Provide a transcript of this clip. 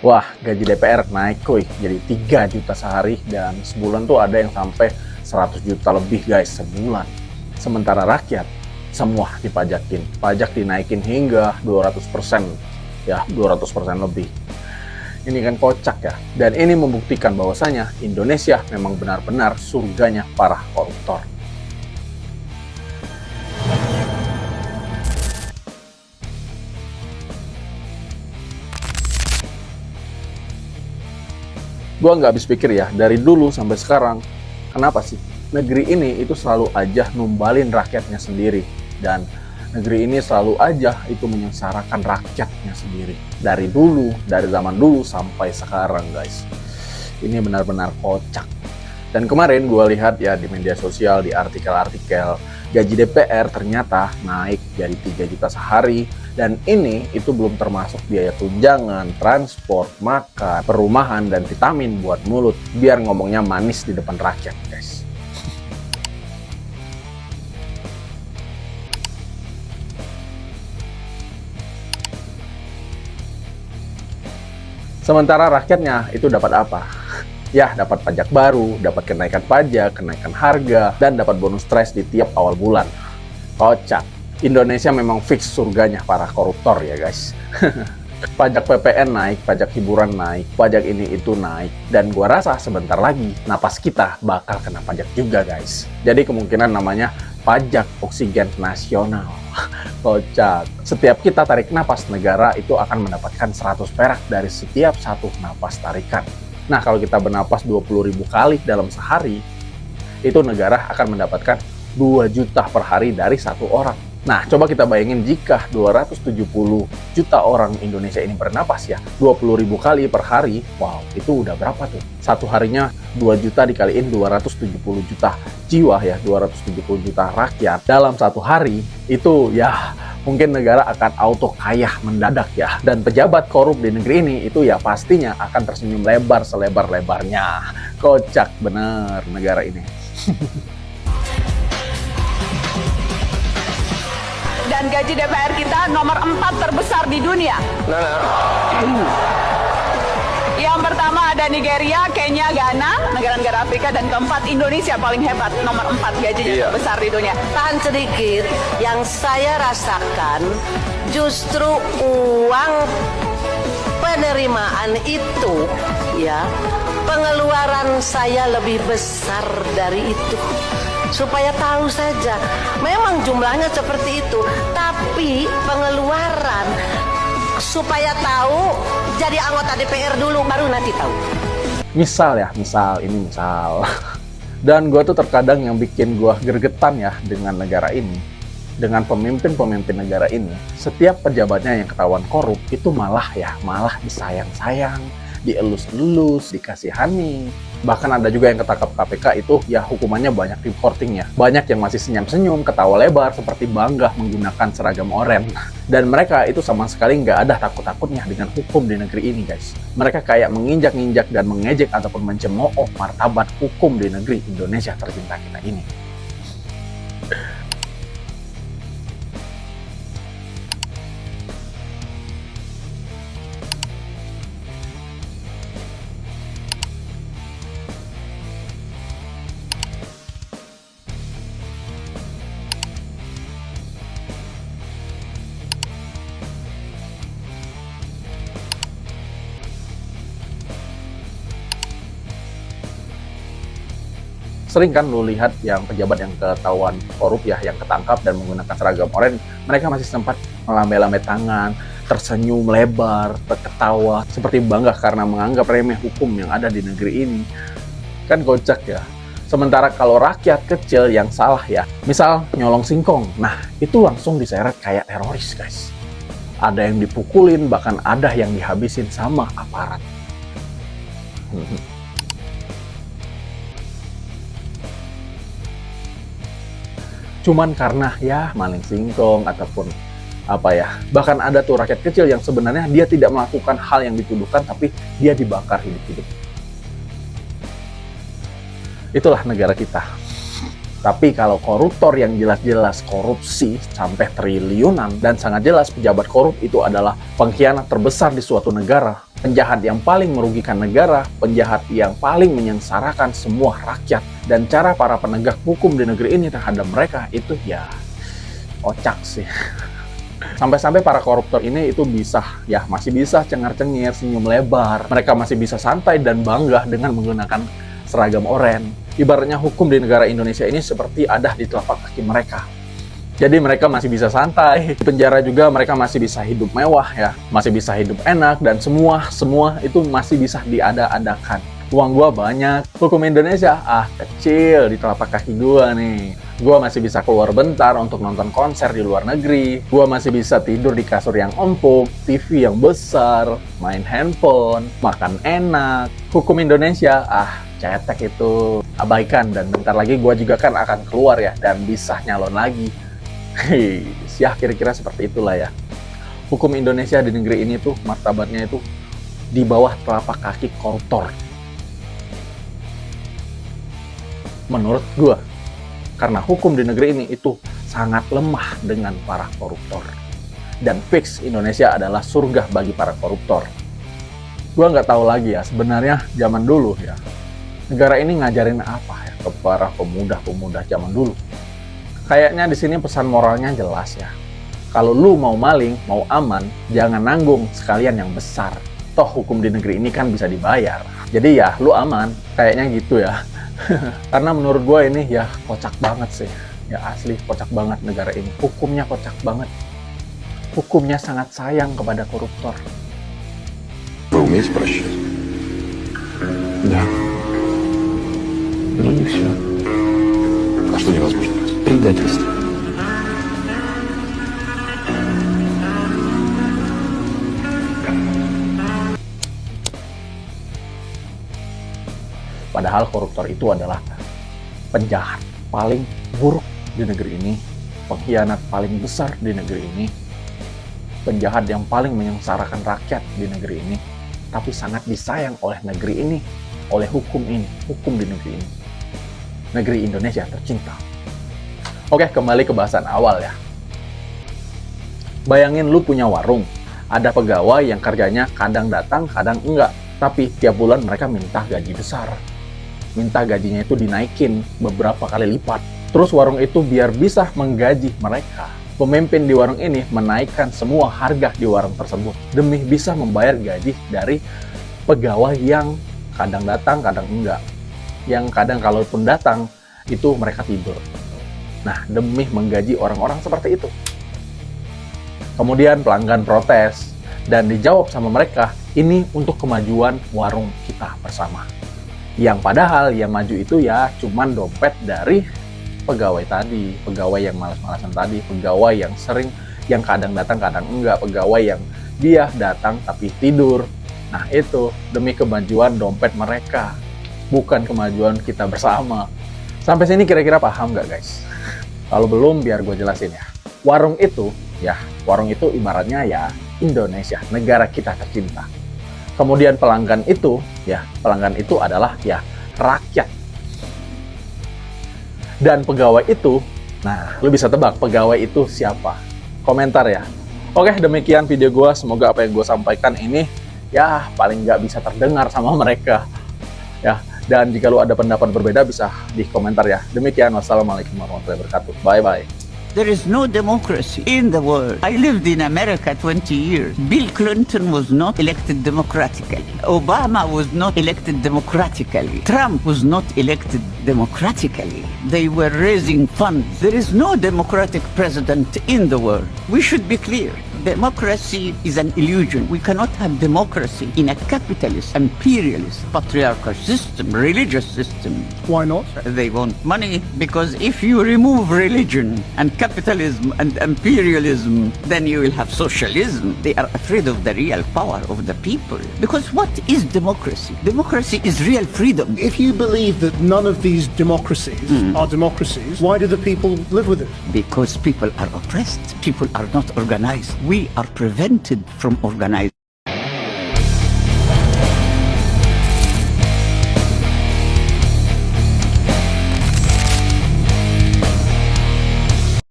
Wah, gaji DPR naik kuy, jadi 3 juta sehari dan sebulan tuh ada yang sampai 100 juta lebih guys sebulan. Sementara rakyat, semua dipajakin. Pajak dinaikin hingga 200%. Ya, 200% lebih. Ini kan kocak ya. Dan ini membuktikan bahwasanya Indonesia memang benar-benar surganya para koruptor. Gua nggak habis pikir ya, dari dulu sampai sekarang, kenapa sih negeri ini itu selalu aja numbalin rakyatnya sendiri, dan negeri ini selalu aja itu menyengsarakan rakyatnya sendiri. Dari dulu, dari zaman dulu sampai sekarang guys. Ini benar-benar kocak. Dan kemarin gue lihat ya di media sosial, di artikel-artikel, gaji DPR ternyata naik jadi 3 juta sehari. Dan ini itu belum termasuk biaya tunjangan, transport, makan, perumahan, dan vitamin buat mulut. Biar ngomongnya manis di depan rakyat guys. Sementara rakyatnya itu dapat apa? Ya, dapat pajak baru, dapat kenaikan pajak, kenaikan harga, dan dapat bonus stres di tiap awal bulan. Kocak. Indonesia memang fix surganya para koruptor ya guys. Pajak PPN naik, pajak hiburan naik, pajak ini itu naik. Dan gua rasa sebentar lagi napas kita bakal kena pajak juga guys. Jadi kemungkinan namanya pajak oksigen nasional. Kocak. Setiap kita tarik napas, negara itu akan mendapatkan 100 perak dari setiap satu napas tarikan. Nah, kalau kita bernapas 20.000 kali dalam sehari, itu negara akan mendapatkan 2 juta per hari dari satu orang. Nah, coba kita bayangin jika 270 juta orang Indonesia ini bernapas ya, 20.000 kali per hari, wow, itu udah berapa tuh? Satu harinya 2 juta dikaliin 270 juta jiwa ya, 270 juta rakyat dalam satu hari, itu ya mungkin negara akan auto kaya mendadak ya. Dan pejabat korup di negeri ini itu ya pastinya akan tersenyum lebar selebar-lebarnya. Kocak bener negara ini. Dan gaji DPR kita nomor 4 terbesar di dunia. Yang pertama ada Nigeria, Kenya, Ghana, negara-negara Afrika, dan keempat Indonesia paling hebat, nomor 4 gajinya terbesar di dunia. Tahan sedikit, yang saya rasakan justru uang penerimaan itu ya, pengeluaran saya lebih besar dari itu. Supaya tahu saja, memang jumlahnya seperti itu, tapi pengeluaran supaya tahu, jadi anggota DPR dulu baru nanti tahu. Misal ya, ini misal. Dan gue tuh terkadang yang bikin gue gregetan ya dengan negara ini, dengan pemimpin-pemimpin negara ini, setiap pejabatnya yang ketahuan korup itu malah disayang-sayang, dielus-elus, dikasihani. Bahkan ada juga yang ketangkap KPK itu ya hukumannya banyak reportingnya. Banyak yang masih senyum-senyum, ketawa lebar, seperti bangga menggunakan seragam oranye. Dan mereka itu sama sekali nggak ada takut-takutnya dengan hukum di negeri ini guys. Mereka kayak menginjak-injak dan mengejek ataupun mencemooh martabat hukum di negeri Indonesia tercinta kita ini. Sering kan lu lihat yang pejabat yang ketahuan korup ya, yang ketangkap dan menggunakan seragam oranye, mereka masih sempat melambai-lambai tangan, tersenyum lebar, terketawa, seperti bangga karena menganggap remeh hukum yang ada di negeri ini. Kan kocak ya. Sementara kalau rakyat kecil yang salah ya, misal nyolong singkong, nah itu langsung diseret kayak teroris guys. Ada yang dipukulin, bahkan ada yang dihabisin sama aparat. Cuman karena ya maling singkong ataupun apa ya, bahkan ada tuh rakyat kecil yang sebenarnya dia tidak melakukan hal yang dituduhkan tapi dia dibakar hidup-hidup. Itulah negara kita. Tapi kalau koruptor yang jelas-jelas korupsi sampai triliunan dan sangat jelas pejabat korup itu adalah pengkhianat terbesar di suatu negara, Penjahat yang paling merugikan negara, penjahat yang paling menyengsarakan semua rakyat. Dan cara para penegak hukum di negeri ini terhadap mereka itu ya kocak sih. Sampai-sampai para koruptor ini itu masih bisa cengar-cengir, senyum lebar. Mereka masih bisa santai dan bangga dengan menggunakan seragam oranye. Ibaratnya hukum di negara Indonesia ini seperti ada di telapak kaki mereka. Jadi mereka masih bisa santai. Di penjara juga mereka masih bisa hidup mewah ya. Masih bisa hidup enak dan semua itu masih bisa diada-adakan. Uang gua banyak. Hukum Indonesia kecil di telapak kaki gua nih. Gua masih bisa keluar bentar untuk nonton konser di luar negeri. Gua masih bisa tidur di kasur yang empuk, TV yang besar, main handphone, makan enak. Hukum Indonesia cetek itu. Abaikan dan bentar lagi gua juga kan akan keluar ya dan bisa nyalon lagi. Ya kira-kira seperti itulah ya. Hukum Indonesia di negeri ini tuh martabatnya itu di bawah telapak kaki koruptor. Menurut gua, karena hukum di negeri ini itu sangat lemah dengan para koruptor. Dan fix Indonesia adalah surga bagi para koruptor. Gua nggak tahu lagi ya sebenarnya zaman dulu ya. Negara ini ngajarin apa ya ke para pemuda-pemuda zaman dulu. Kayaknya di sini pesan moralnya jelas ya. Kalau lu mau maling, mau aman, jangan nanggung sekalian yang besar. Toh hukum di negeri ini kan bisa dibayar. Jadi ya lu aman, kayaknya gitu ya. Karena menurut gue ini ya kocak banget sih. Ya asli kocak banget negara ini. Hukumnya kocak banget. Hukumnya sangat sayang kepada koruptor. Вы умеете прощать? Да. Но не все. А что невозможно? Предательство. Padahal koruptor itu adalah penjahat paling buruk di negeri ini, pengkhianat paling besar di negeri ini, penjahat yang paling menyengsarakan rakyat di negeri ini, tapi sangat disayang oleh negeri ini, oleh hukum di negeri ini. Negeri Indonesia tercinta. Oke, kembali ke bahasan awal ya. Bayangin lu punya warung, ada pegawai yang kerjanya kadang datang, kadang enggak, tapi tiap bulan mereka minta gaji besar. Minta gajinya itu dinaikin beberapa kali lipat. Terus warung itu biar bisa menggaji mereka. Pemimpin di warung ini menaikkan semua harga di warung tersebut demi bisa membayar gaji dari pegawai yang kadang datang, kadang enggak. Yang kadang kalaupun datang, itu mereka tidur. Nah, demi menggaji orang-orang seperti itu. Kemudian pelanggan protes dan dijawab sama mereka, ini untuk kemajuan warung kita bersama. Yang padahal yang maju itu ya cuman dompet dari pegawai tadi, pegawai yang malas-malasan tadi, pegawai yang sering, yang kadang datang kadang enggak, pegawai yang dia datang tapi tidur. Nah itu demi kemajuan dompet mereka, bukan kemajuan kita bersama. Sampai sini kira-kira paham nggak guys? Kalau belum biar gue jelasin ya. Warung itu ibaratnya ya Indonesia, negara kita tercinta. Kemudian pelanggan itu adalah ya rakyat. Dan pegawai itu, nah lu bisa tebak pegawai itu siapa? Komentar ya. Oke, demikian video gue. Semoga apa yang gue sampaikan ini ya paling nggak bisa terdengar sama mereka. Ya, dan jika lu ada pendapat berbeda bisa di komentar ya. Demikian, wassalamualaikum warahmatullahi wabarakatuh. Bye-bye. There is no democracy in the world. I lived in America 20 years. Bill Clinton was not elected democratically. Obama was not elected democratically. Trump was not elected democratically. They were raising funds. There is no democratic president in the world. We should be clear. Democracy is an illusion. We cannot have democracy in a capitalist, imperialist, patriarchal system, religious system. Why not? They want money because if you remove religion and capitalism and imperialism, then you will have socialism. They are afraid of the real power of the people. Because what is democracy? Democracy is real freedom. If you believe that none of these democracies are democracies, why do the people live with it? Because people are oppressed. People are not organized. We are prevented from organizing.